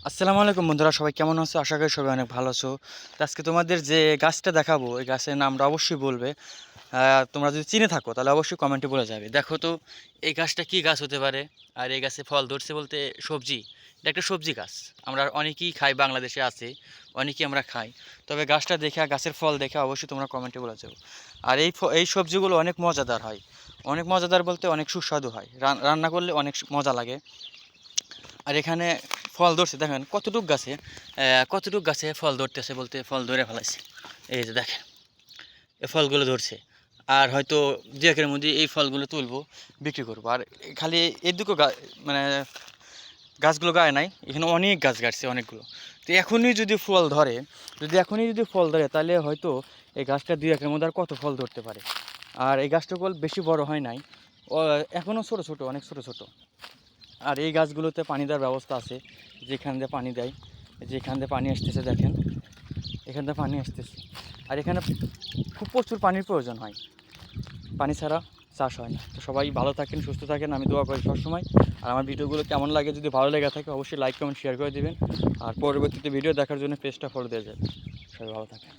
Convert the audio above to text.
আসসালামু আলাইকুম বন্ধুরা, সবাই কেমন আছো? আশা করি সবাই অনেক ভালো আছো। তো আজকে তোমাদের যে গাছটা দেখাবো, এই গাছের নামটা অবশ্যই বলবে। তোমরা যদি চিনে থাকো তাহলে অবশ্যই কমেন্টে বলে যাবে। দেখো তো এই গাছটা কি গাছ হতে পারে। আর এই গাছে ফল ধরছে বলতে সবজি, এটা একটা সবজি গাছ। আমরা অনেকেই খাই, বাংলাদেশে আছে, অনেকেই আমরা খাই। তবে গাছটা দেখে, গাছের ফল দেখে অবশ্যই তোমরা কমেন্টে বলে যাবে। আর এই সবজিগুলো অনেক মজাদার হয়। অনেক মজাদার বলতে অনেক সুস্বাদু হয়, রান্না করলে অনেক মজা লাগে। আর এখানে ফল ধরছে, দেখেন কতটুক গাছে ফল ধরতেছে বলতে ফল ধরে ফেলাইছে। এই যে দেখেন, এই ফলগুলো ধরছে। আর হয়তো দু একের মধ্যে এই ফলগুলো তুলবো, বিক্রি করবো। আর খালি এই দুটো মানে গাছগুলো গায়ে নাই, এখানে অনেক গাছ গাড়ছে অনেকগুলো। তো এখনই যদি ফল ধরে তাহলে হয়তো এই গাছটা দুই একের মধ্যে আর কত ফল ধরতে পারে। আর এই গাছটা বেশি বড় হয় নাই, ও এখনও ছোটো ছোটো, অনেক ছোটো ছোটো। আর এই গাছগুলোতে পানি দেওয়ার ব্যবস্থা আছে, যেখান দিয়ে পানি দেয়, যেখান দিয়ে পানি আসতেছে দেখেন, এখান দিয়ে পানি আসতেছে। আর এখানে খুব প্রচুর পানির প্রয়োজন হয়, পানি ছাড়া চাষ হয় না। তো সবাই ভালো থাকেন, সুস্থ থাকেন, আমি দোয়া করি সবসময়। আর আমার ভিডিওগুলো কেমন লাগে, যদি ভালো লেগে থাকে অবশ্যই লাইক কমেন্ট শেয়ার করে দেবেন। আর পরবর্তীতে ভিডিও দেখার জন্য পেজটা ফলো দিয়ে যাবেন। সবাই ভালো থাকেন।